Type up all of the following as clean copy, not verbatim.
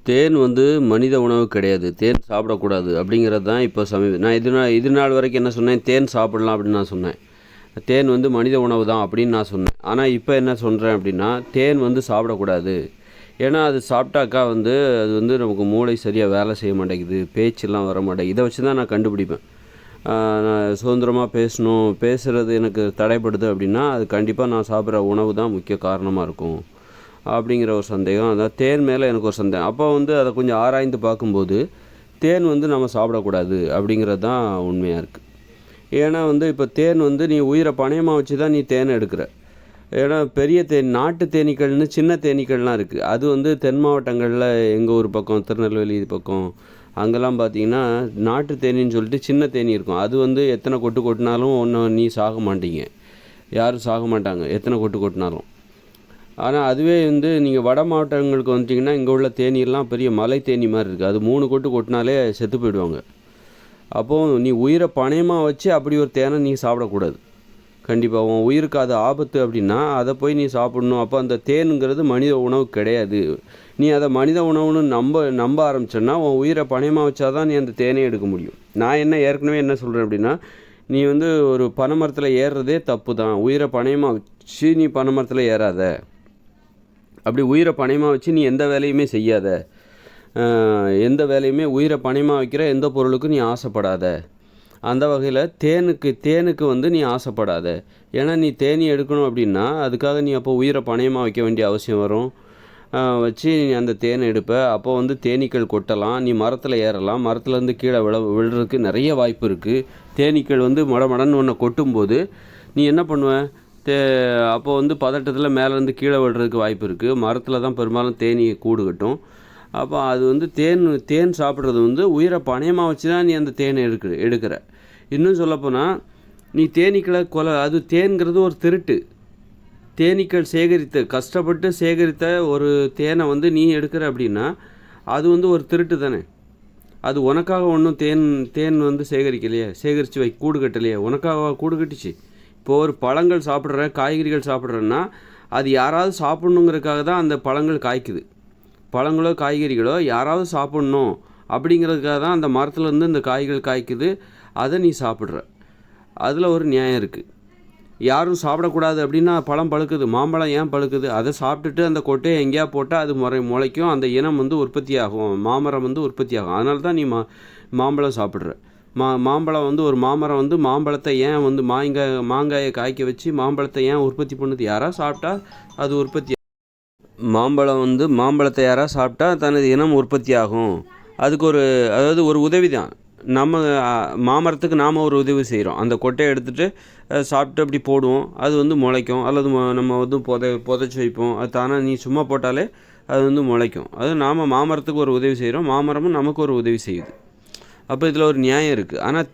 தேன் வந்து மனித உணவு கிடையாது. தேன் சாப்பிடக்கூடாது அப்படிங்கிறது தான் இப்போ நான் இது நாள் வரைக்கும் என்ன சொன்னேன், தேன் சாப்பிடலாம் அப்படின்னு நான் சொன்னேன். தேன் வந்து மனித உணவு தான் அப்படின்னு நான் சொன்னேன். ஆனால் இப்போ என்ன சொல்கிறேன் அப்படின்னா, தேன் வந்து சாப்பிடக்கூடாது. ஏன்னா அது சாப்பிட்டாக்கா வந்து அது வந்து நமக்கு மூளை சரியாக வேலை செய்ய மாட்டேங்குது, பேச்செல்லாம் வர மாட்டேங்குது. இதை வச்சு தான் நான் கண்டுபிடிப்பேன். நான் சுதந்திரமாக பேசுகிறது எனக்கு தடைப்படுது அப்படின்னா, அது கண்டிப்பாக நான் சாப்பிட்ற உணவு தான் முக்கிய காரணமாக இருக்கும் அப்படிங்கிற ஒரு சந்தேகம். அதான் தேன் மேலே எனக்கு ஒரு சந்தேகம். அப்போ வந்து அதை கொஞ்சம் ஆராய்ந்து பார்க்கும்போது, தேன் வந்து நம்ம சாப்பிடக்கூடாது அப்படிங்கிறது தான் உண்மையாக இருக்குது. ஏன்னா வந்து இப்போ தேன் வந்து நீ உயிரை பணயமாக வச்சு தான் நீ தேனை எடுக்கிற. ஏன்னா பெரிய நாட்டு தேனீக்கள்னு சின்ன தேனீக்கள்லாம் இருக்குது. அது வந்து தென் மாவட்டங்களில் எங்கள் ஊர் பக்கம், திருநெல்வேலி பக்கம் அங்கெல்லாம் பார்த்தீங்கன்னா நாட்டு தேனின்னு சொல்லிட்டு சின்ன தேனி இருக்கும். அது வந்து எத்தனை கொட்டு கொட்டினாலும் நீ சாக மாட்டீங்க, யாரும் சாக மாட்டாங்க எத்தனை கொட்டு கொட்டினாலும். ஆனால் அதுவே வந்து நீங்கள் வட மாவட்டங்களுக்கு வந்துட்டிங்கன்னா, இங்கே உள்ள தேனீர்லாம் பெரிய மலை தேனி மாதிரி இருக்குது. அது 3 கொட்டு கொட்டினாலே செத்து போயிடுவாங்க. அப்போது நீ உயிரை பணயமாக வச்சு அப்படி ஒரு தேனை நீ சாப்பிடக்கூடாது. கண்டிப்பாக உன் உயிருக்கு அது ஆபத்து அப்படின்னா அதை போய் நீ சாப்பிடணும். அப்போ அந்த தேனுங்கிறது மனித உணவு கிடையாது. நீ அதை மனித உணவுன்னு நம்ப ஆரம்பிச்சேன்னா உன் உயிரை பணயமாக வச்சா தான் நீ அந்த தேனே எடுக்க முடியும். நான் ஏற்கனவே என்ன சொல்கிறேன் அப்படின்னா, நீ வந்து ஒரு பனைமரத்தில் ஏறுறதே தப்பு தான். உயிரை பணயமாக வச்சு நீ பனைமரத்தில் ஏறாத. அப்படி உயிரை பணயமாக வச்சு நீ எந்த வேலையுமே செய்யாத. எந்த வேலையுமே உயிரை பணயமாக வைக்கிற எந்த பொருளுக்கும் நீ ஆசைப்படாத. அந்த வகையில் தேனுக்கு வந்து நீ ஆசைப்படாத. ஏன்னா நீ தேனி எடுக்கணும் அப்படின்னா அதுக்காக நீ அப்போ உயிரை பணயமாக வைக்க வேண்டிய அவசியம் வரும். வச்சு நீ அந்த தேனை எடுப்ப. அப்போ வந்து தேனீக்கள் கொட்டலாம், நீ மரத்தில் ஏறலாம், மரத்துலேருந்து கீழே விழுறதுக்கு நிறைய வாய்ப்பு இருக்குது. தேனீக்கள் வந்து மடமடன்னு ஒன்று கொட்டும்போது நீ என்ன பண்ணுவ? அப்போ வந்து பதட்டத்தில் மேலேருந்து கீழே விழுறதுக்கு வாய்ப்பு இருக்குது. மரத்தில் தான் பெரும்பாலும் தேனி கூடு கட்டும். அப்போ அது வந்து தேன் சாப்பிட்றது வந்து உயிரை பணயமாக வச்சு தான் நீ அந்த தேனை எடுக்கிற. இன்னும் சொல்லப்போனால் நீ தேனீக்களை அது தேன்கிறது ஒரு திருட்டு. தேனீக்கள் கஷ்டப்பட்டு சேகரித்த ஒரு தேனை வந்து நீ எடுக்கிற அப்படின்னா அது வந்து ஒரு திருட்டு தானே. அது உனக்காக ஒன்றும் தேன் வந்து சேகரித்து கூடு கட்டலையே. உனக்காக கூடு கட்டிச்சு. இப்போது ஒரு பழங்கள் சாப்பிட்ற, காய்கறிகள் சாப்பிட்றன்னா அது யாராவது சாப்பிட்ணுங்கிறதுக்காக தான் அந்த பழங்கள் காய்க்குது. பழங்களோ காய்கறிகளோ யாராவது சாப்பிட்ணும் அப்படிங்கிறதுக்காக தான் அந்த மரத்துலேருந்து இந்த காய்கள் காய்க்குது. அதை நீ சாப்பிட்ற. அதில் ஒரு நியாயம் இருக்குது. யாரும் சாப்பிடக்கூடாது அப்படின்னா பழம் பழுக்குது, மாம்பழம் ஏன் பழுக்குது? அதை சாப்பிட்டுட்டு அந்த கொட்டையை எங்கேயா போட்டால் அது முளைக்கும், அந்த இனம் வந்து உற்பத்தி ஆகும், மாமரம் வந்து உற்பத்தி ஆகும். அதனால தான் நீ மாம்பழம் சாப்பிட்ற. மாம்பழம் வந்து ஒரு மாமரம் வந்து மாம்பழத்தை ஏன் வந்து மாங்காயை காய்க்க வச்சு மாம்பழத்தை ஏன் உற்பத்தி பண்ணுது? யாராவது சாப்பிட்டா அது உற்பத்தி. மாம்பழத்தை யாராவது சாப்பிட்டா தனது இனம் உற்பத்தி ஆகும். அதுக்கு அதாவது ஒரு உதவி தான். நம்ம மாமரத்துக்கு நாம் ஒரு உதவி செய்கிறோம். அந்த கொட்டையை எடுத்துகிட்டு சாப்பிட்டு அப்படி போடுவோம், அது வந்து முளைக்கும். அல்லது நம்ம வந்து புதைச்சி வைப்போம். அது தானாக நீ சும்மா போட்டாலே அது வந்து முளைக்கும். அது நாம் மாமரத்துக்கு ஒரு உதவி செய்கிறோம், மாமரமும் நமக்கு ஒரு உதவி செய்யுது. அப்போ இதில் ஒரு நியாயம் இருக்குது. ஆனால்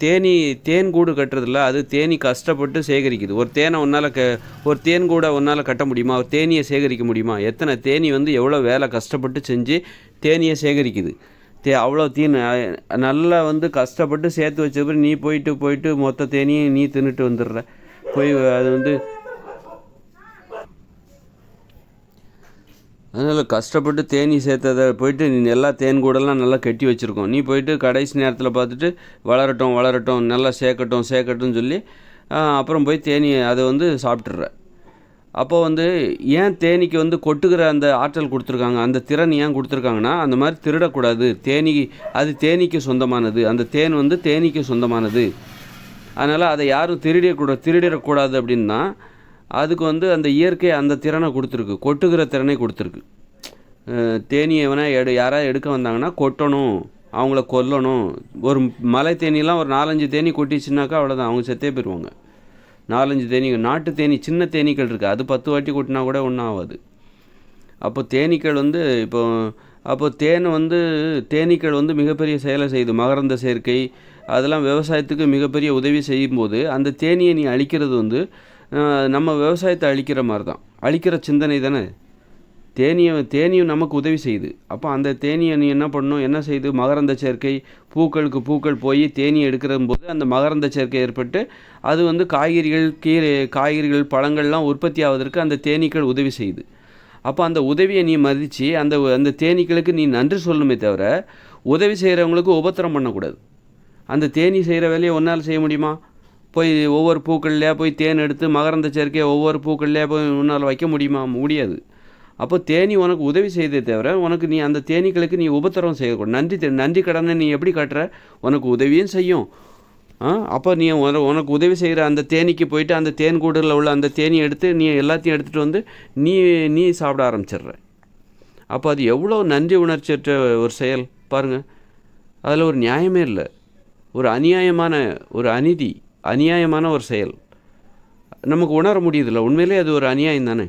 தேன் கூடு கட்டுறதில்ல. அது தேனி கஷ்டப்பட்டு சேகரிக்குது. ஒரு தேன் கூடை உன்னால் கட்ட முடியுமா? ஒரு தேனியை சேகரிக்க முடியுமா? எத்தனை தேனி வந்து எவ்வளோ வேலை கஷ்டப்பட்டு செஞ்சு தேனியை சேகரிக்குது. அவ்வளோ நல்லா வந்து கஷ்டப்பட்டு சேர்த்து வச்சப்பறம் நீ போயிட்டு மொத்த தேனியும் நீ தின்னுட்டு வந்துடுற. அது வந்து அதனால் கஷ்டப்பட்டு தேனி சேர்த்ததை போயிட்டு நீ எல்லா தேன் கூடெல்லாம் நல்லா கட்டி வச்சுருக்கோம். நீ போயிட்டு கடைசி நேரத்தில் பார்த்துட்டு வளரட்டும் நல்லா சேர்க்கட்டும்னு சொல்லி அப்புறம் போய் அதை வந்து சாப்பிட்ற. அப்போ வந்து ஏன் தேனிக்கு வந்து கொட்டுகிற அந்த ஆற்றல் கொடுத்துருக்காங்க, அந்த திறன் ஏன் கொடுத்துருக்காங்கன்னா, அந்த மாதிரி திருடக்கூடாது. அது தேனிக்கு சொந்தமானது. அந்த தேன் வந்து தேனிக்கு சொந்தமானது. அதனால் அதை யாரும் திருடிடக்கூடாது அப்படின்னா அதுக்கு வந்து அந்த இயற்கை அந்த திறனை கொடுத்துருக்கு, கொட்டுகிற திறனை கொடுத்துருக்கு. தேனியை யாராவது எடுக்க வந்தாங்கன்னா கொட்டணும், அவங்கள கொல்லணும். ஒரு மலை தேனிலாம் ஒரு 4-5 தேனி கொட்டிச்சுனாக்கா அவ்வளோதான், அவங்க செத்தே போயிடுவாங்க. 4-5 தேனீகள், நாட்டு தேனி, சின்ன தேனீக்கள் இருக்குது, அது 10 வாட்டி கொட்டினா கூட ஒன்றும் ஆகாது. அப்போ தேனீக்கள் வந்து தேனீக்கள் வந்து மிகப்பெரிய செயலை செய்யுது. மகரந்த சேர்க்கை அதெல்லாம் விவசாயத்துக்கு மிகப்பெரிய உதவி செய்யும்போது அந்த தேனியை நீ அழிக்கிறது வந்து நம்ம விவசாயத்தை அழிக்கிற மாதிரி தான். அழிக்கிற சிந்தனை தானே. தேனியும் நமக்கு உதவி செய்யுது. அப்போ அந்த தேனியை நீ என்ன செய்யுது? மகரந்த சேர்க்கை, பூக்கள் போய் தேனியை எடுக்கிற போது அந்த மகரந்த சேர்க்கை ஏற்பட்டு அது வந்து காய்கறிகள், பழங்கள்லாம் உற்பத்தி ஆவதற்கு அந்த தேனீக்கள் உதவி செய்யுது. அப்போ அந்த உதவியை நீ மதித்து அந்த அந்த தேனீக்களுக்கு நீ நன்றி சொல்லணுமே தவிர உதவி செய்கிறவங்களுக்கு உபத்திரம் பண்ணக்கூடாது. அந்த தேனீ செய்கிற வேலையை ஒன்றால் செய்ய முடியுமா? போய் ஒவ்வொரு பூக்கள்லையா போய் தேன் எடுத்து மகரந்த சேர்க்கையை ஒவ்வொரு பூக்கள்லையா போய் உன்னால் வைக்க முடியுமா? முடியாது. அப்போ தேனீ உனக்கு உதவி செய்தே தவிர உனக்கு நீ அந்த தேனீக்களுக்கு நீ உபத்திரம் செய்யக்கூடாது. நன்றி கடனை நீ எப்படி காட்டுற? உனக்கு உதவியும் செய்யும். அப்போ நீ உனக்கு உதவி செய்கிற அந்த தேனீக்கு போயிட்டு அந்த தேன் கூடுல உள்ள அந்த தேனி எடுத்து நீ எல்லாத்தையும் எடுத்துகிட்டு வந்து நீ சாப்பிட ஆரம்பிச்சிடுற. அப்போ அது எவ்வளோ நன்றி உணர்ச்சியற்ற ஒரு செயல் பாருங்கள். அதில் ஒரு நியாயமே இல்லை. ஒரு அநியாயமான ஒரு செயல் நமக்கு உணர முடியுதில்ல. உண்மையிலே அது ஒரு அநியாயம் தானே.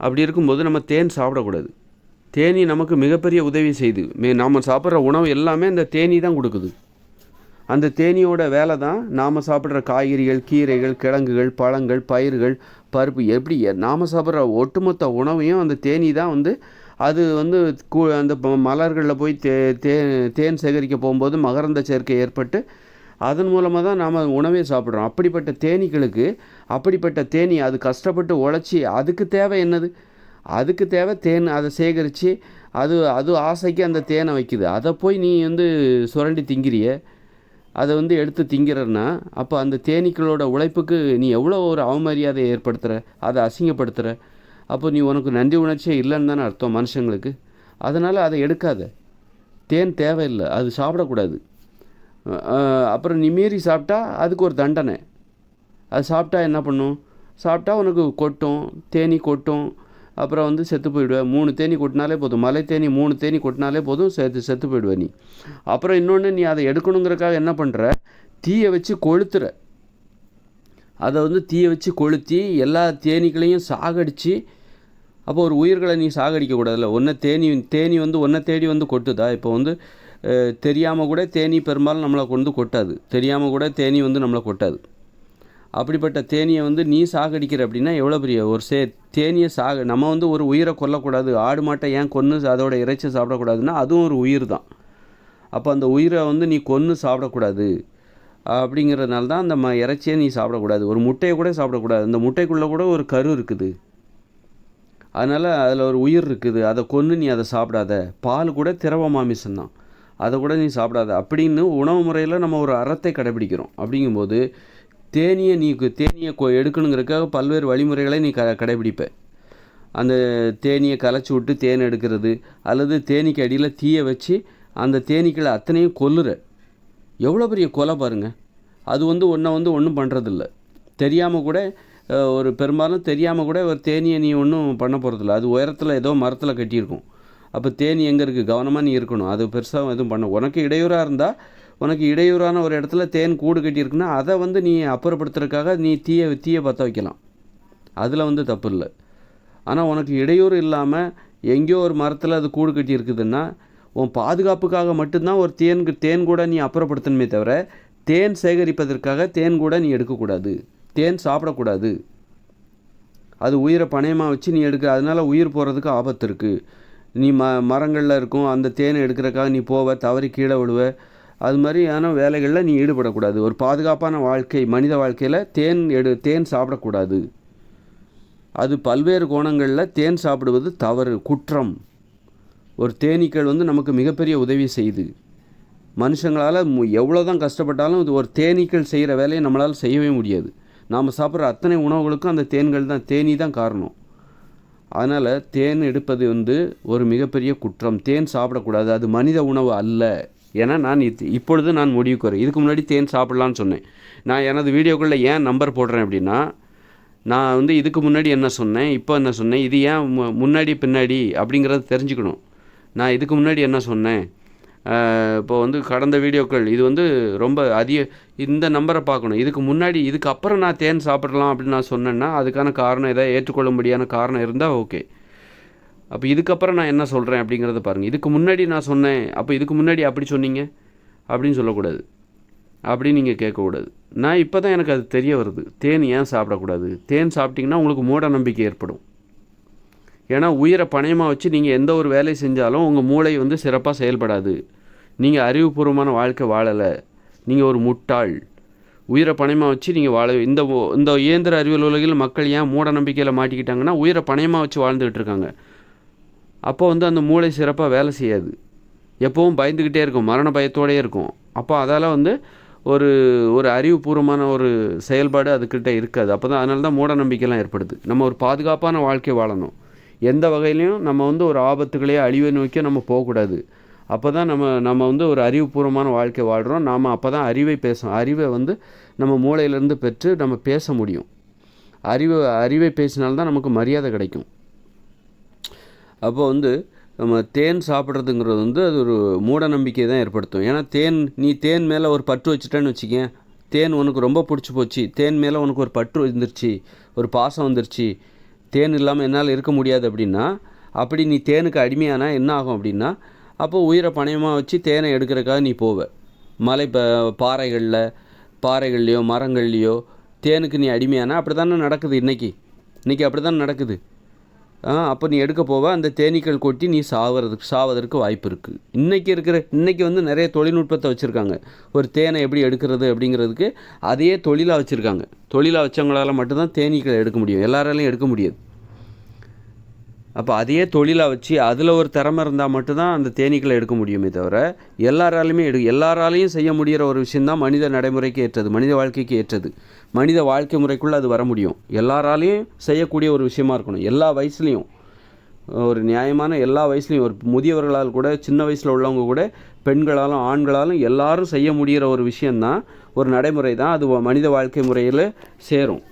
அப்படி இருக்கும்போது நம்ம தேன் சாப்பிடக்கூடாது. தேனி நமக்கு மிகப்பெரிய உதவி செய்யுது. நாம் சாப்பிட்ற உணவு எல்லாமே அந்த தேனி தான் கொடுக்குது. அந்த தேனியோட வேலை தான் நாம் சாப்பிட்ற காய்கறிகள், கீரைகள், கிழங்குகள், பழங்கள், பயிர்கள், பருப்பு, எப்படி நாம் சாப்பிட்ற ஒட்டுமொத்த உணவையும் அந்த தேனி தான் அது அந்த மலர்களில் போய் தேன் சேகரிக்க போகும்போது மகரந்த சேர்க்கை ஏற்பட்டு அதன் மூலமாக தான் நாம் உணவே சாப்பிட்றோம். அப்படிப்பட்ட தேனீக்களுக்கு அப்படிப்பட்ட தேனி அது கஷ்டப்பட்டு உழைச்சி அதுக்கு தேவை என்னது? அதுக்கு தேவை தேன். அதை சேகரித்து அது ஆசைக்கு அந்த தேனை வைக்குது. அதை போய் நீ சுரண்டி திங்கிறிய, அதை எடுத்து திங்கிறன்னா அப்போ அந்த தேனீக்களோட உழைப்புக்கு நீ எவ்வளோ ஒரு அவமரியாதையை ஏற்படுத்துகிற, அதை அசிங்கப்படுத்துகிற. அப்போ நீ உனக்கு நன்றி உணர்ச்சியே இல்லைன்னு தானே அர்த்தம் மனுஷங்களுக்கு. அதனால் அதை எடுக்காத. தேன் தேவையில்லை, அது சாப்பிடக்கூடாது. அப்புறம் நீ மீறி சாப்பிட்டா அதுக்கு ஒரு தண்டனை. அது சாப்பிட்டா என்ன பண்ணும்? சாப்பிட்டா உனக்கு கொட்டும், தேனி கொட்டும், அப்புறம் செத்து போயிடுவேன். 3 தேனி கொட்டினாலே போதும், மலை தேனி 3 தேனி கொட்டினாலே போதும், செத்து போயிடுவேன் நீ. அப்புறம் இன்னொன்று, நீ அதை எடுக்கணுங்கிறக்காக என்ன பண்ணுற? தீயை வச்சு கொளுத்துற. அதை தீயை வச்சு கொளுத்தி எல்லா தேனீக்களையும் சாகடித்து, அப்போ ஒரு உயிர்களை நீ சாகடிக்கக்கூடாதுல்ல. தேனி ஒன்றை தேடி கொட்டுதா? இப்போ தெரியாமல் கூட தேனி பெரும்பாலும் நம்மளை கொட்டாது. தெரியாமல் கூட தேனி நம்மளை கொட்டாது. அப்படிப்பட்ட தேனியை நீ சாகடிக்கிற அப்படின்னா எவ்வளோ பெரிய ஒரு தேனியை நம்ம ஒரு உயிரை கொல்லக்கூடாது. ஆடு மாட்டை ஏன் கொன்று அதோட இறைச்சி சாப்பிடக்கூடாதுன்னா அதுவும் ஒரு உயிர் தான். அப்போ அந்த உயிரை நீ கொன்று சாப்பிடக்கூடாது. அப்படிங்கிறதுனால தான் அந்த இறைச்சியை நீ சாப்பிடக்கூடாது. ஒரு முட்டையை கூட சாப்பிடக்கூடாது. அந்த முட்டைக்குள்ளே கூட ஒரு கரு இருக்குது. அதனால் அதில் ஒரு உயிர் இருக்குது. அதை கொன்று நீ அதை சாப்பிடாத. பால் கூட திரவ மாமிசம்தான், அதை கூட நீ சாப்பிடாத அப்படின்னு உணவு முறையில் நம்ம ஒரு அறத்தை கடைபிடிக்கிறோம். அப்படிங்கும்போது தேனியை எடுக்கணுங்கிறதுக்காக பல்வேறு வழிமுறைகளை நீ கடைபிடிப்ப. அந்த தேனியை கலைச்சி விட்டு தேன் எடுக்கிறது, அல்லது தேனீக்கு அடியில் தீயை வச்சு அந்த தேனீக்களை அத்தனையும் கொல்லுற. எவ்வளோ பெரிய கொலை பாருங்கள். அது ஒன்றும் பண்ணுறதில்ல. தெரியாமல் கூட பெரும்பாலும் தெரியாமல் கூட ஒரு தேனியை நீ ஒன்றும் பண்ண போகிறதில்ல. அது உயரத்தில் ஏதோ மரத்தில் கட்டியிருக்கும். அப்போ தேனி எங்கே இருக்குது? கவனமாக நீ இருக்கணும். அது பெருசாக எதுவும் பண்ண உனக்கு இடையூறாக இருந்தால், உனக்கு இடையூறான ஒரு இடத்துல தேன் கூடு கட்டியிருக்குன்னா அதை நீ அப்புறப்படுத்துறதுக்காக நீ தீயை பற்ற வைக்கலாம். அதில் தப்பு இல்லை. ஆனால் உனக்கு இடையூறு இல்லாமல் எங்கேயோ ஒரு மரத்தில் அது கூடு கட்டி இருக்குதுன்னா உன் பாதுகாப்புக்காக மட்டும்தான் ஒரு தேன் கூட நீ அப்புறப்படுத்தணுமே தவிர தேன் சேகரிப்பதற்காக தேன் கூட நீ எடுக்கக்கூடாது. தேன் சாப்பிடக்கூடாது. அது உயிரை பணயமாக வச்சு நீ அதனால் உயிர் போகிறதுக்கு ஆபத்து இருக்குது. நீ மரங்களில் இருக்கும் அந்த தேனை எடுக்கிறதுக்காக நீ தவறி கீழே விடுவ. அது மாதிரியான வேலைகளில் நீ ஈடுபடக்கூடாது. ஒரு பாதுகாப்பான வாழ்க்கை, மனித வாழ்க்கையில் தேன் சாப்பிடக்கூடாது. அது பல்வேறு கோணங்களில் தேன் சாப்பிடுவது தவறு, குற்றம். ஒரு தேனீக்கள் நமக்கு மிகப்பெரிய உதவி செய்யுது. மனுஷங்களால் எவ்வளோ தான் கஷ்டப்பட்டாலும் இது ஒரு தேனீக்கள் செய்கிற வேலையை நம்மளால் செய்யவே முடியாது. நாம் சாப்பிட்ற அத்தனை உணவுகளுக்கும் அந்த தேனி தான் காரணம். அதனால் தேன் எடுப்பது ஒரு மிகப்பெரிய குற்றம். தேன் சாப்பிடக்கூடாது, அது மனித உணவு அல்ல. ஏன்னா இப்பொழுது நான் முடிவுக்கு வரேன். இதுக்கு முன்னாடி தேன் சாப்பிட்லான்னு சொன்னேன். நான் எனது வீடியோக்குள்ளே ஏன் நம்பர் போடுறேன் அப்படின்னா, நான் இதுக்கு முன்னாடி என்ன சொன்னேன், இப்போ என்ன சொன்னேன், இது ஏன் முன்னாடி பின்னாடி அப்படிங்கிறத தெரிஞ்சுக்கணும். நான் இதுக்கு முன்னாடி என்ன சொன்னேன், இப்போ கடந்த வீடியோக்கள் இது ரொம்ப இந்த நம்பரை பார்க்கணும். இதுக்கு அப்புறம் நான் தேன் சாப்பிடலாம் அப்படின்னு நான் சொன்னேன்னா அதுக்கான காரணம் ஏதாவது ஏற்றுக்கொள்ளும்படியான காரணம் இருந்தால் ஓகே. அப்போ இதுக்கப்புறம் நான் என்ன சொல்கிறேன் அப்படிங்கிறத பாருங்கள். இதுக்கு முன்னாடி நான் சொன்னேன், அப்போ இதுக்கு முன்னாடி அப்படி சொன்னீங்க அப்படின்னு சொல்லக்கூடாது, அப்படின்னு நீங்கள் கேட்கக்கூடாது. நான் இப்போ தான் எனக்கு அது தெரிய வருது, தேன் ஏன் சாப்பிடக்கூடாது. தேன் சாப்பிட்டிங்கன்னா உங்களுக்கு மூட நம்பிக்கை ஏற்படும். ஏன்னா உயிரை பணயமாக வச்சு நீங்கள் எந்த ஒரு வேலை செஞ்சாலும் உங்கள் மூளை சிறப்பாக செயல்படாது. நீங்கள் அறிவுபூர்வமான வாழ்க்கை வாழலை, நீங்கள் ஒரு முட்டாள். உயிரை பணயமாக வச்சு நீங்கள் இந்த இயந்திர அறிவியல் உலகில் மக்கள் ஏன் மூட நம்பிக்கையில் மாட்டிக்கிட்டாங்கன்னா உயிரை பணயமாக வச்சு வாழ்ந்துக்கிட்டு இருக்காங்க. அப்போ அந்த மூளை சிறப்பாக வேலை செய்யாது, எப்போவும் பயந்துக்கிட்டே இருக்கும், மரண பயத்தோடையே இருக்கும். அப்போ அதால் ஒரு ஒரு அறிவுபூர்வமான ஒரு செயல்பாடு அதுக்கிட்ட இருக்காது. அப்போ தான் அதனால தான் மூட நம்பிக்கைலாம் ஏற்படுது. நம்ம ஒரு பாதுகாப்பான வாழ்க்கை வாழணும். எந்த வகையிலையும் நம்ம ஒரு ஆபத்துகளையோ அழிவை நோக்கியோ நம்ம போகக்கூடாது. அப்போ தான் நம்ம ஒரு அறிவுபூர்வமான வாழ்க்கை வாழ்கிறோம். நாம் அப்போ தான் அறிவை நம்ம மூளையிலேருந்து பெற்று நம்ம பேச முடியும். அறிவை பேசினால்தான் நமக்கு மரியாதை கிடைக்கும். அப்போ நம்ம தேன் சாப்பிட்றதுங்கிறது அது ஒரு மூட நம்பிக்கை தான் ஏற்படுத்தும். ஏன்னா நீ தேன் மேலே ஒரு பற்று வச்சுட்டேன்னு வச்சுக்கேன், தேன் உனக்கு ரொம்ப பிடிச்சி போச்சு, தேன் மேலே உனக்கு ஒரு பற்று வந்துருச்சு, ஒரு பாசம் வந்துருச்சு, தேன் இல்லாமல் என்னால் இருக்க முடியாது அப்படின்னா, அப்படி நீ தேனுக்கு அடிமையானா என்ன ஆகும் அப்படின்னா, அப்போது உயிரை பணயமாக வச்சு தேனை எடுக்கிறதுக்காக நீ போவ. பாறைகள்லையோ மரங்கள்லையோ தேனுக்கு நீ அடிமையானா அப்படி தானே நடக்குது. இன்றைக்கி அப்படி தானே நடக்குது. அப்போ நீ எடுக்க போவ, அந்த தேனீக்கள் கொட்டி நீ சாவதற்கு வாய்ப்பு இருக்குது. இன்றைக்கி நிறைய தொழில்நுட்பத்தை வச்சுருக்காங்க. ஒரு தேனை எப்படி எடுக்கிறது அப்படிங்கிறதுக்கு அதையே தொழிலாக வச்சுருக்காங்க. தொழிலாக வச்சவங்களால் மட்டும்தான் தேனீக்களை எடுக்க முடியும், எல்லாராலையும் எடுக்க முடியாது. அப்போ அதையே தொழிலாக வச்சு அதில் ஒரு திறமை இருந்தால் மட்டும்தான் அந்த தேனீக்களை எடுக்க முடியுமே தவிர எல்லாராலையும் செய்ய முடிகிற ஒரு விஷயந்தான் மனித நடைமுறைக்கு ஏற்றது, மனித வாழ்க்கைக்கு ஏற்றது. மனித வாழ்க்கை முறைக்குள்ளே அது வர முடியும். எல்லாராலையும் செய்யக்கூடிய ஒரு விஷயமா இருக்கணும். எல்லா வயசுலேயும் ஒரு நியாயமான எல்லா வயசுலேயும் ஒரு முதியவர்களால் கூட, சின்ன வயசில் உள்ளவங்க கூட, பெண்களாலும் ஆண்களாலும் எல்லாரும் செய்ய முடிகிற ஒரு விஷயந்தான், ஒரு நடைமுறை தான். அது மனித வாழ்க்கை முறையில் சேரும்.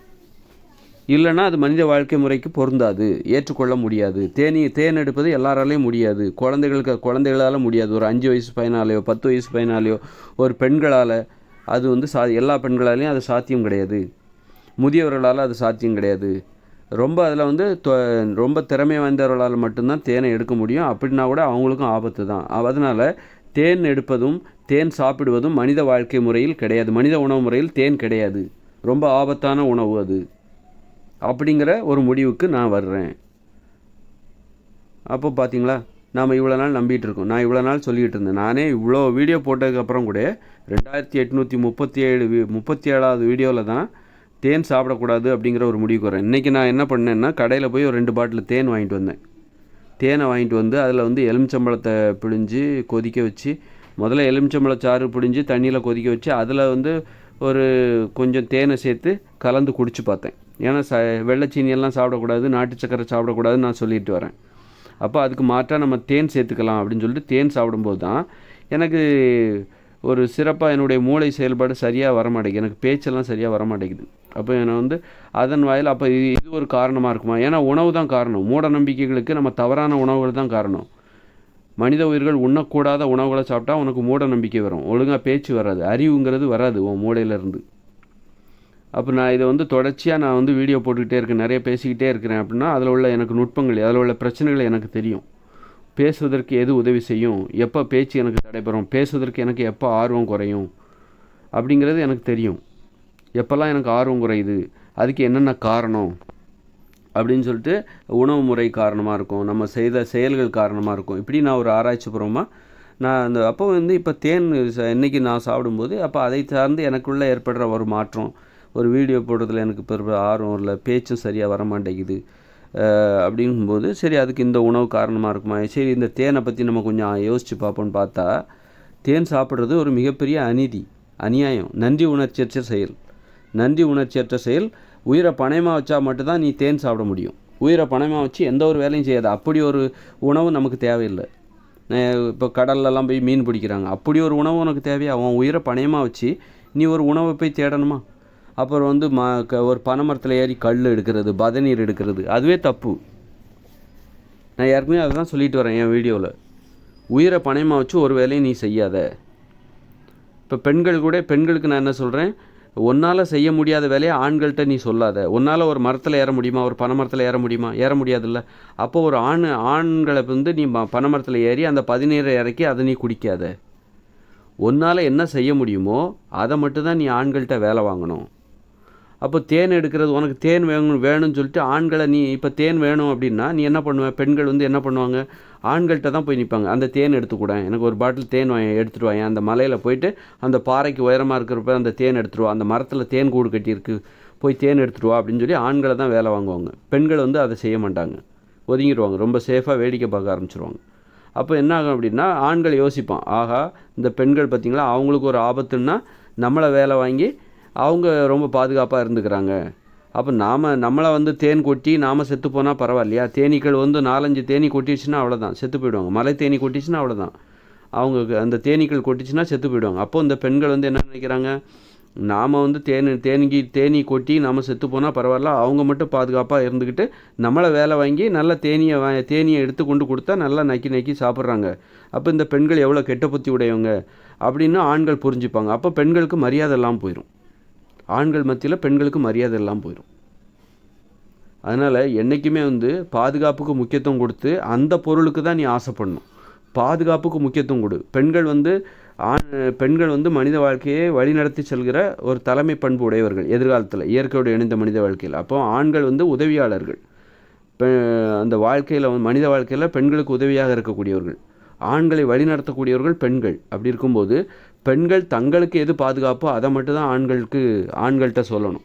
இல்லைன்னா அது மனித வாழ்க்கை முறைக்கு பொருந்தாது, ஏற்றுக்கொள்ள முடியாது. தேன் எடுப்பது எல்லாராலையும் முடியாது. குழந்தைகளால் முடியாது. ஒரு 5 வயசு பையனாலேயோ 10 வயசு பையனாலேயோ ஒரு பெண்களால் அது எல்லா பெண்களாலேயும் அது சாத்தியம் கிடையாது. முதியவர்களால் அது சாத்தியம் கிடையாது. அதில் ரொம்ப திறமை வாய்ந்தவர்களால் மட்டும்தான் தேனை எடுக்க முடியும். அப்படின்னா கூட அவங்களுக்கும் ஆபத்து தான். அதனால் தேன் எடுப்பதும் தேன் சாப்பிடுவதும் மனித வாழ்க்கை முறையில் கிடையாது. மனித உணவு முறையில் தேன் கிடையாது. ரொம்ப ஆபத்தான உணவு அது அப்படிங்கிற ஒரு முடிவுக்கு நான் வர்றேன். அப்போ பார்த்தீங்களா, நாம் இவ்வளோ நாள் நம்பிகிட்டு இருக்கோம். நான் இவ்வளோ நாள் சொல்லிகிட்டு இருந்தேன். நானே இவ்வளோ வீடியோ போட்டதுக்கப்புறம் கூட 2837வது வீடியோவில் தான் தேன் சாப்பிடக்கூடாது அப்படிங்கிற ஒரு முடிவுக்கு வரேன். இன்றைக்கி நான் என்ன பண்ணேன்னா, கடையில் போய் ஒரு 2 பாட்டில் தேன் வாங்கிட்டு வந்தேன். தேனை வாங்கிட்டு அதில் எலுமிச்சம்பழத்தை பிழிஞ்சு கொதிக்க வச்சு, முதல்ல எலுமிச்சம்பழச்சாறு பிழிஞ்சு தண்ணியில் கொதிக்க வச்சு அதில் ஒரு கொஞ்சம் தேனை சேர்த்து கலந்து குடிச்சு பார்த்தேன். ஏன்னா வெள்ளைச்சீனியெல்லாம் சாப்பிடக்கூடாது, நாட்டு சக்கரை சாப்பிடக்கூடாதுன்னு நான் சொல்லிட்டு வரேன். அப்போ அதுக்கு மாற்றாக நம்ம தேன் சேர்த்துக்கலாம் அப்படின்னு சொல்லிட்டு தேன் சாப்பிடும்போது தான் எனக்கு ஒரு சிறப்பாக என்னுடைய மூளை செயல்பாடு சரியாக வரமாட்டேங்குது, எனக்கு பேச்செல்லாம் சரியாக வரமாட்டேங்குது. அப்போ என்னை அதன் வாயில் அப்போ இது ஒரு காரணமாக இருக்குமா? ஏன்னா உணவு தான் காரணம். மூட நம்பிக்கைகளுக்கு நம்ம தவறான உணவுகள் தான் காரணம். மனித உயிர்கள் உண்ணக்கூடாத உணவுகளை சாப்பிட்டா உனக்கு மூட நம்பிக்கை வரும், ஒழுங்காக பேச்சு வராது, அறிவுங்கிறது வராது உன் மூளையிலேருந்து. அப்போ நான் இதை தொடர்ச்சியாக நான் வீடியோ போட்டுக்கிட்டே இருக்கேன், நிறைய பேசிக்கிட்டே இருக்கிறேன் அப்படின்னா அதில் உள்ள எனக்கு நுட்பங்கள், அதில் உள்ள பிரச்சனைகள் எனக்கு தெரியும். பேசுவதற்கு எது உதவி செய்யும், எப்போ பேச்சு எனக்கு தடைபெறும், பேசுவதற்கு எனக்கு எப்போ ஆர்வம் குறையும் அப்படிங்கிறது எனக்கு தெரியும். எப்போல்லாம் எனக்கு ஆர்வம் குறையுது, அதுக்கு என்னென்ன காரணம் அப்படின்னு சொல்லிட்டு உணவு முறை காரணமாக இருக்கும், நம்ம செய்த செயல்கள் காரணமாக இருக்கும். இப்படி நான் ஒரு ஆராய்ச்சி பூர்வமாக நான் அப்போ இப்போ தேன் இன்றைக்கி நான் சாப்பிடும்போது அப்போ அதை சார்ந்து எனக்குள்ளே ஏற்படுற ஒரு மாற்றம், ஒரு வீடியோ போடுறதுல எனக்கு பெரிய ஆர்வம் இல்லை, பேச்சும் சரியாக வர மாட்டேங்குது அப்படிங்கும்போது சரி அதுக்கு இந்த உணவு காரணமாக இருக்குமா, சரி இந்த தேனை பற்றி நம்ம கொஞ்சம் யோசித்து பார்ப்போன்னு பார்த்தா தேன் சாப்பிட்றது ஒரு மிகப்பெரிய அநியாயம், நன்றி உணர்ச்சியற்ற செயல். உயிரை பணயமாக வச்சா மட்டும்தான் நீ தேன் சாப்பிட முடியும். உயிரை பணயமாக வச்சு எந்த ஒரு வேலையும் செய்யாது. அப்படி ஒரு உணவு நமக்கு தேவையில்லை. இப்போ கடல்லலாம் போய் மீன் பிடிக்கிறாங்க, அப்படி ஒரு உணவு உனக்கு தேவையா? அவன் உயிரை பணயமாக வச்சு நீ ஒரு உணவை போய் தேடணுமா? அப்புறம் ஒரு பனைமரத்தில் ஏறி கல் எடுக்கிறது, பதநீர் எடுக்கிறது, அதுவே தப்பு. நான் ஏற்கனவே அதை தான் சொல்லிட்டு வரேன் என் வீடியோவில். உயிரை பணயமாக வச்சு ஒரு வேலையும் நீ செய்யாத. இப்போ பெண்களுக்கு நான் என்ன சொல்கிறேன், ஒன்றால் செய்ய முடியாத வேலையை ஆண்கள்கிட்ட நீ சொல்லாத. ஒன்றால் ஒரு மரத்தில் ஏற முடியுமா, ஒரு பனைமரத்தில் ஏற முடியுமா? ஏற முடியாதுல்ல. அப்போ ஒரு ஆண்களை நீ பனைமரத்தில் ஏறி அந்த பதநீரை இறக்கி அதை நீ குடிக்காத. ஒன்றால் என்ன செய்ய முடியுமோ அதை மட்டும்தான் நீ ஆண்கள்கிட்ட வேலை வாங்கணும். அப்போ தேன் எடுக்கிறது உனக்கு தேன் வேணும்னு சொல்லிட்டு ஆண்களை நீ இப்போ தேன் வேணும் அப்படின்னா நீ என்ன பண்ணுவ? பெண்கள் வந்து என்ன பண்ணுவாங்க? ஆண்கள்கிட்ட தான் போய் நிற்பாங்க. அந்த தேன் எடுத்துக்கூட, எனக்கு ஒரு பாட்டில் தேன் எடுத்துகிட்டு வாங்க. அந்த மலையில் போயிட்டு அந்த பாறைக்கு உயரமாக இருக்கிறப்ப அந்த தேன் எடுத்துருவா, அந்த மரத்தில் தேன் கூடு கட்டியிருக்கு, போய் தேன் எடுத்துகிட்டு வா அப்படின்னு சொல்லி ஆண்களை தான் வேலை வாங்குவாங்க. பெண்கள் வந்து அதை செய்ய மாட்டாங்க, ஒதுங்கிடுவாங்க, ரொம்ப சேஃபாக வேடிக்கை பார்க்க ஆரம்பிச்சிருவாங்க. அப்போ என்ன ஆகும் அப்படின்னா, ஆண்கள் யோசிப்பான், ஆகா இந்த பெண்கள் பார்த்திங்களா அவங்களுக்கு ஒரு ஆபத்துன்னா நம்மளை வேலை வாங்கி அவங்க ரொம்ப பாதுகாப்பாக இருந்துக்கிறாங்க. அப்போ நம்மளை வந்து தேன் கொட்டி நாம் செத்து போனால் பரவாயில்லையா? தேனீக்கள் வந்து 4-5 தேனி கொட்டிடுச்சுன்னா அவ்வளோதான், செத்து போயிடுவாங்க. மலை தேனி கொட்டிச்சுன்னா அவ்வளோதான், அவங்க அந்த தேனீக்கள் கொட்டிச்சுன்னா செத்து போயிடுவாங்க. அப்போது இந்த பெண்கள் வந்து என்ன நினைக்கிறாங்க, நாம் வந்து தேனி கொட்டி நாம் செத்து போனால் பரவாயில்ல, அவங்க மட்டும் பாதுகாப்பாக இருந்துக்கிட்டு நம்மளை வேலை வாங்கி நல்ல தேனியை எடுத்து கொண்டு கொடுத்தா நல்லா நக்கி சாப்பிட்றாங்க. அப்போ இந்த பெண்கள் எவ்வளோ கெட்ட புத்தி உடையவங்க அப்படின்னு ஆண்கள் புரிஞ்சுப்பாங்க. அப்போ பெண்களுக்கு மரியாதை எல்லாம் போயிடும், ஆண்கள் மத்தியில் பெண்களுக்கு மரியாதை எல்லாம் போயிடும். அதனால் என்றைக்குமே வந்து பாதுகாப்புக்கு முக்கியத்துவம் கொடுத்து அந்த பொருளுக்கு தான் நீ ஆசைப்படணும். பாதுகாப்புக்கு முக்கியத்துவம் கொடு. பெண்கள் வந்து மனித வாழ்க்கையை வழிநடத்தி செல்கிற ஒரு தலைமை பண்பு உடையவர்கள் எதிர்காலத்தில் இயற்கையோடு இணைந்த மனித வாழ்க்கையில். அப்போ ஆண்கள் வந்து உதவியாளர்கள், அந்த வாழ்க்கையில் மனித வாழ்க்கையில் பெண்களுக்கு உதவியாக இருக்கக்கூடியவர்கள், ஆண்களை வழிநடத்தக்கூடியவர்கள் பெண்கள். அப்படி இருக்கும்போது பெண்கள் தங்களுக்கு எது பாதுகாப்போ அதை மட்டும்தான் ஆண்கள்கிட்ட சொல்லணும்.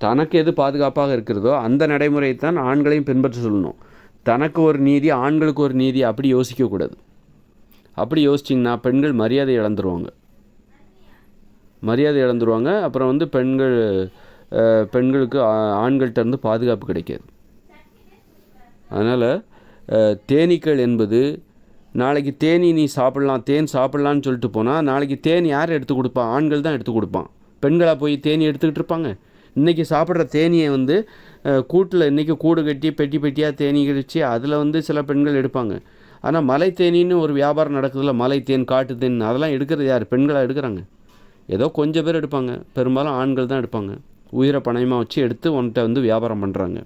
தனக்கு எது பாதுகாப்பாக இருக்கிறதோ அந்த நடைமுறையை தான் ஆண்களையும் பின்பற்ற சொல்லணும். தனக்கு ஒரு நீதி ஆண்களுக்கு ஒரு நீதி அப்படி யோசிக்கக்கூடாது. அப்படி யோசிச்சிங்கன்னா பெண்கள் மரியாதை இழந்துருவாங்க. அப்புறம் வந்து பெண்களுக்கு ஆண்கள்கிட்ட இருந்து பாதுகாப்பு கிடைக்காது. அதனால் தேனீக்கள் என்பது, நாளைக்கு தேனி நீ தேன் சாப்பிட்லான்னு சொல்லிட்டு போனால் நாளைக்கு தேன் யார் எடுத்து கொடுப்பான்? ஆண்கள் தான் எடுத்து கொடுப்பான். பெண்களாக போய் தேனி எடுத்துக்கிட்டு இருப்பாங்க? இன்றைக்கி சாப்பிட்ற தேனியை வந்து கூட்டில் இன்றைக்கி கூடு கட்டி பெட்டியாக தேனி கழிச்சு அதில் வந்து சில பெண்கள் எடுப்பாங்க. ஆனால் மலை தேனின்னு ஒரு வியாபாரம் நடக்குதுல்ல, மலை தேன், காட்டு தேன், அதெல்லாம் எடுக்கிறது யார்? பெண்களாக எடுக்கிறாங்க. ஏதோ கொஞ்சம் பேர் எடுப்பாங்க, பெரும்பாலும் ஆண்கள் தான் எடுப்பாங்க. உயிரை பணயமாக வச்சு எடுத்து உன்கிட்ட வந்து வியாபாரம் பண்ணுறாங்க.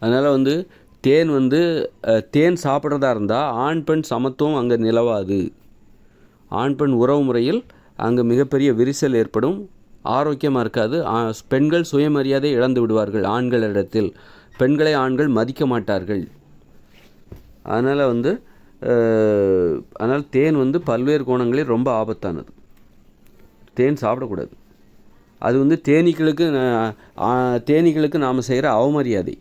அதனால் வந்து தேன் சாப்பிட்றதா இருந்தால் ஆண் பெண் சமத்துவம் அங்கே நிலவாது. ஆண் பெண் உறவு முறையில் அங்கே மிகப்பெரிய விரிசல் ஏற்படும், ஆரோக்கியமாக இருக்காது. பெண்கள் சுயமரியாதை இழந்து விடுவார்கள் ஆண்களிடத்தில். பெண்களை ஆண்கள் மதிக்க மாட்டார்கள். அதனால் தேன் வந்து பல்வேறு கோணங்களில் ரொம்ப ஆபத்தானது. தேன் சாப்பிடக்கூடாது. அது வந்து தேனீக்களுக்கு நாம் செய்கிற அவமரியாதை.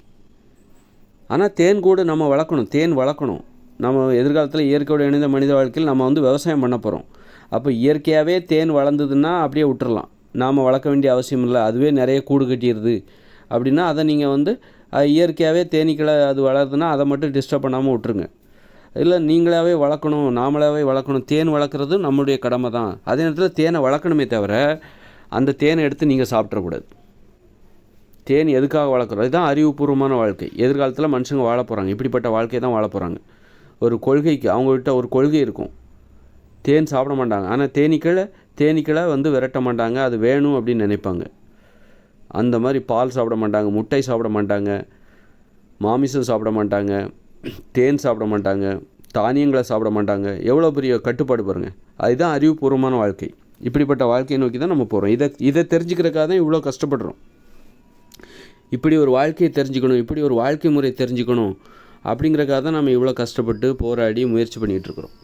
ஆனால் தேன் கூட நம்ம வளர்க்கணும். நம்ம எதிர்காலத்தில் இயற்கையோடு இணைந்த மனித வாழ்க்கையில் நம்ம வந்து விவசாயம் பண்ண போகிறோம். அப்போ இயற்கையாகவே தேன் வளர்ந்ததுன்னா அப்படியே விட்டுறலாம், நாம் வளர்க்க வேண்டிய அவசியம் இல்லை. அதுவே நிறைய கூடு கட்டிடுது அப்படின்னா அதை நீங்கள் வந்து இயற்கையாகவே தேனீக்களை அது வளருதுன்னா அதை மட்டும் டிஸ்டர்ப் பண்ணாமல் விட்டுருங்க. இல்லை நீங்களாகவே நாமளாகவே வளர்க்கணும். தேன் வளர்க்குறது நம்மளுடைய கடமை தான். அதே நேரத்தில் தேனை வளர்க்கணுமே தவிர அந்த தேனை எடுத்து நீங்கள் சாப்பிட்றக்கூடாது. தேன் எதுக்காக வளர்க்குறோம்? இதுதான் அறிவுபூர்வமான வாழ்க்கை. எதிர்காலத்தில் மனுஷங்க வாழ போகிறாங்க, இப்படிப்பட்ட வாழ்க்கையை தான் வாழ போகிறாங்க. ஒரு கொள்கைக்கு அவங்ககிட்ட ஒரு கொள்கை இருக்கும். தேன் சாப்பிட மாட்டாங்க, ஆனால் தேனீக்களை வந்து விரட்ட மாட்டாங்க, அது வேணும் அப்படின்னு நினைப்பாங்க. அந்த மாதிரி பால் சாப்பிட மாட்டாங்க, முட்டை சாப்பிட மாட்டாங்க, மாமிசம் சாப்பிட மாட்டாங்க, தேன் சாப்பிட மாட்டாங்க, தானியங்களை சாப்பிட மாட்டாங்க. எவ்வளோ பெரிய கட்டுப்பாடு பாருங்கள். அதுதான் அறிவுபூர்வமான வாழ்க்கை. இப்படிப்பட்ட வாழ்க்கையை நோக்கி தான் நம்ம போகிறோம். இதை தெரிஞ்சுக்கிறதுக்காக தான் இவ்வளோ கஷ்டப்படுறோம். இப்படி ஒரு வாழ்க்கையை தெரிஞ்சுக்கணும், இப்படி ஒரு வாழ்க்கை முறை தெரிஞ்சுக்கணும் அப்படிங்கிறக்காக தான் நம்ம இவ்வளோ கஷ்டப்பட்டு போராடி முயற்சி பண்ணிகிட்ருக்குறோம்.